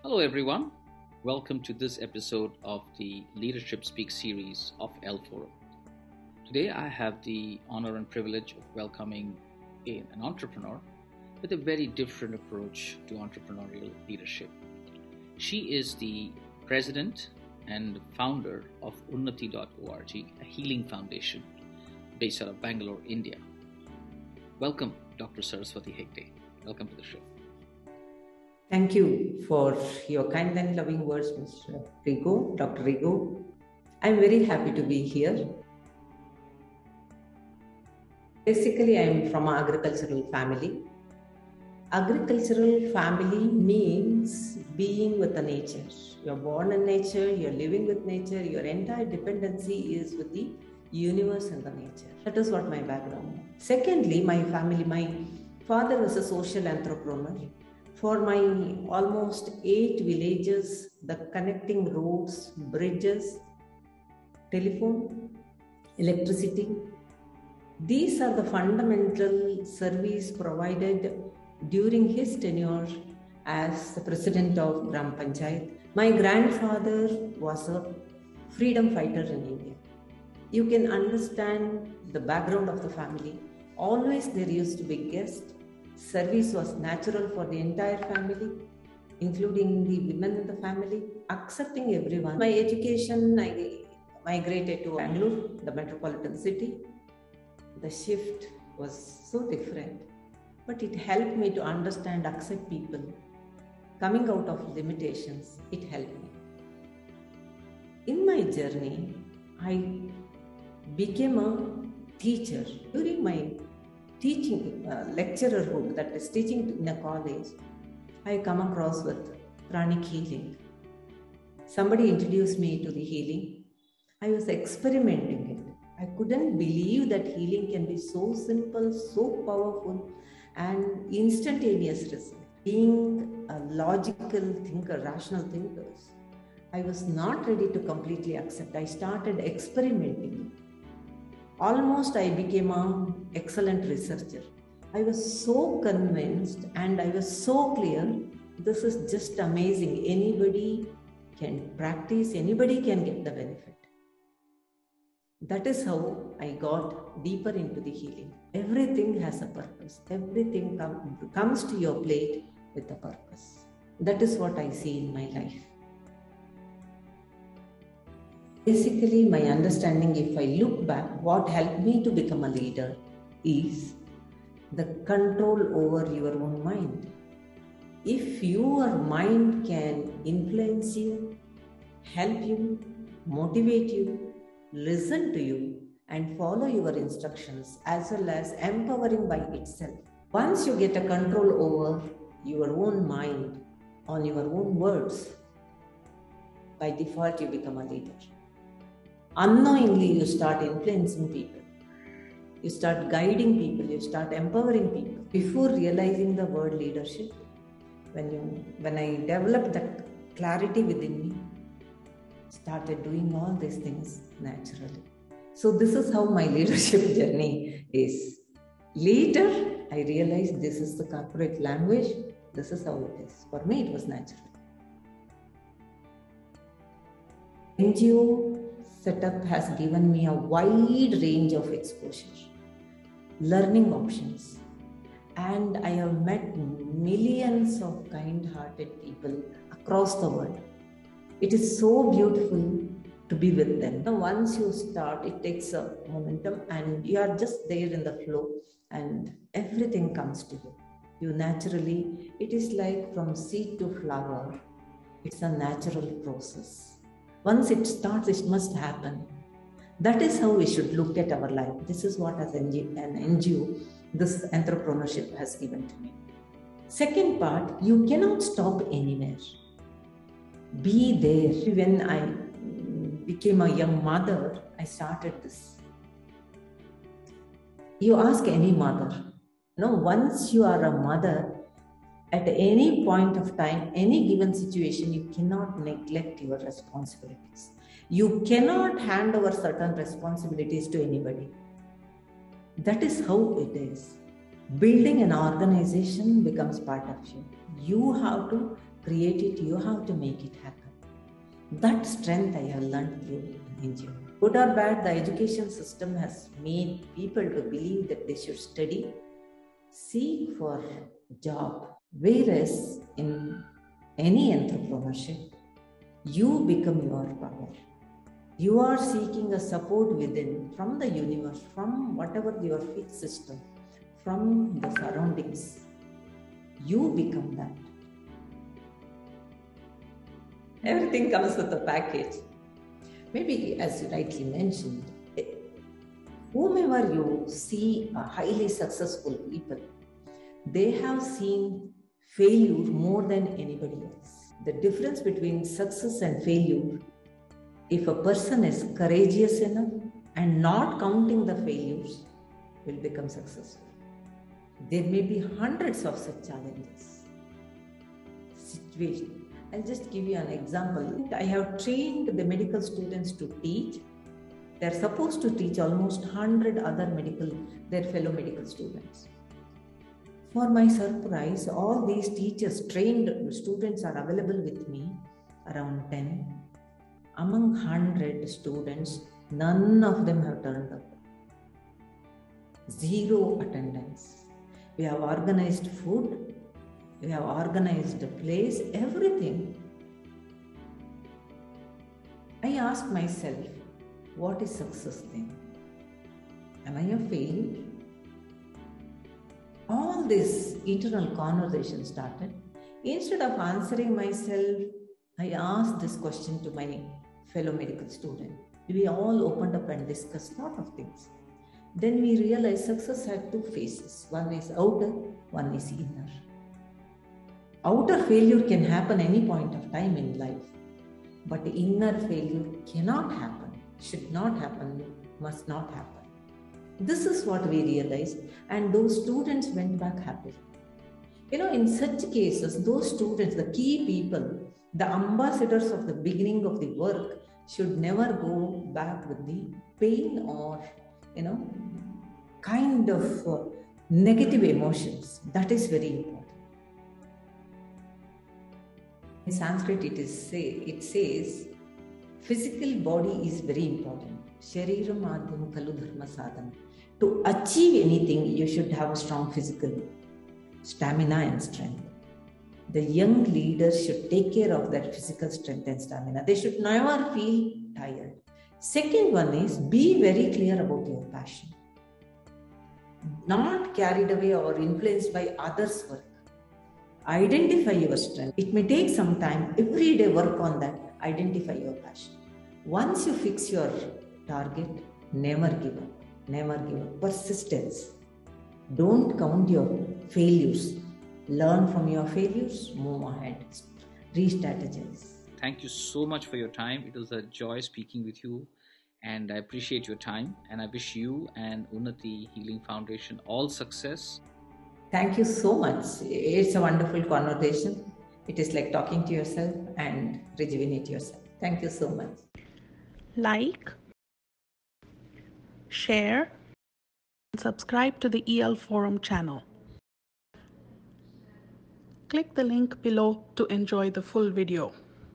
Hello, everyone. Welcome to this episode of the Leadership Speak series of L Forum. Today, I have the honor and privilege of welcoming an entrepreneur with a very different approach to entrepreneurial leadership. She is the president and founder of Unnati.org, a healing foundation based out of Bangalore, India. Welcome, Dr. Saraswathi Hegde. Welcome to the show. Thank you for your kind and loving words, Mr. Rigo, Dr. Rigo. I'm very happy to be here. Basically, I'm from an agricultural family. Agricultural family means being with the nature. You're born in nature, you're living with nature, your entire dependency is with the universe and the nature. That is what my background is. Secondly, my father was a social entrepreneur. For my almost 8 villages, the connecting roads, bridges, telephone, electricity, these are the fundamental service provided during his tenure as the president of Gram Panchayat. My grandfather was a freedom fighter in India. You can understand the background of the family. Always there used to be guests. Service was natural for the entire family, including the women in the family, accepting everyone. My education, I migrated to Bangalore, the metropolitan city. The shift was so different, but it helped me to understand, accept people. Coming out of limitations, it helped me. In my journey, I became a teacher. During my teaching lecturerhood, that is teaching in a college, I come across with Pranic healing. Somebody introduced me to the healing. I was experimenting it. I couldn't believe that healing can be so simple, so powerful, and instantaneous result. Being a logical thinker, rational thinkers, I was not ready to completely accept. I started experimenting. Almost I became an excellent researcher. I was so convinced and I was so clear, this is just amazing. Anybody can practice, anybody can get the benefit. That is how I got deeper into the healing. Everything has a purpose. Everything comes to your plate with a purpose. That is what I see in my life. Basically, my understanding, if I look back, what helped me to become a leader is the control over your own mind. If your mind can influence you, help you, motivate you, listen to you, and follow your instructions, as well as empowering by itself. Once you get a control over your own mind, on your own words, by default you become a leader. Unknowingly, you start influencing people. You start guiding people. You start empowering people. Before realizing the word leadership, when I developed that clarity within me, started doing all these things naturally. So this is how my leadership journey is. Later, I realized this is the corporate language. This is how it is. For me, it was natural. NGO setup has given me a wide range of exposure, learning options, and I have met millions of kind-hearted people across the world. It is so beautiful to be with them. Now, once you start, it takes a momentum and you are just there in the flow and everything comes to you. You naturally, it is like from seed to flower. It's a natural process. Once it starts, it must happen. That is how we should look at our life. This is what as an NGO, this entrepreneurship has given to me. Second part, you cannot stop anywhere. Be there. When I became a young mother, I started this. You ask any mother. Once you are a mother, at any point of time, any given situation, you cannot neglect your responsibilities. You cannot hand over certain responsibilities to anybody. That is how it is. Building an organization becomes part of you. You have to create it, you have to make it happen. That strength I have learned through NGO. Good or bad, the education system has made people to believe that they should study, seek for job. Whereas in any entrepreneurship, you become your power. You are seeking a support within, from the universe, from whatever your fixed system, from the surroundings. You become that. Everything comes with a package. Maybe, as you rightly mentioned, whomever you see are highly successful people, they have seen failure more than anybody else. The difference between success and failure, if a person is courageous enough and not counting the failures, will become successful. There may be hundreds of such challenges, situations. I'll just give you an example. I have trained the medical students to teach. They're supposed to teach almost 100 other their fellow medical students. For my surprise, all these teachers, trained students are available with me, around 10. Among 100 students, none of them have turned up. Zero attendance. We have organized food, we have organized a place, everything. I ask myself, what is success then? Am I a failure? All this internal conversation started. Instead of answering myself, I asked this question to my fellow medical student. We all opened up and discussed a lot of things. Then we realized success had two phases. One is outer, one is inner. Outer failure can happen any point of time in life, but inner failure cannot happen, should not happen, must not happen. This is what we realized, and those students went back happy. In such cases, those students, the key people, the ambassadors of the beginning of the work, should never go back with the pain or, kind of negative emotions. That is very important. In Sanskrit, it says, physical body is very important. Shariram adhyam kalu dharma sadhana. To achieve anything, you should have a strong physical stamina and strength. The young leaders should take care of that physical strength and stamina. They should never feel tired. Second one is, be very clear about your passion. Not carried away or influenced by others' work. Identify your strength. It may take some time. Every day work on that. Identify your passion. Once you fix your target, never give up. Never give up. Persistence. Don't count your failures. Learn from your failures. Move ahead. Re-strategize. Thank you so much for your time. It was a joy speaking with you, and I appreciate your time, and I wish you and Unnati Healing Foundation all success. Thank you so much. It's a wonderful conversation. It is like talking to yourself and rejuvenate yourself. Thank you so much. Like, share, and subscribe to the EL Forum channel. Click the link below to enjoy the full video.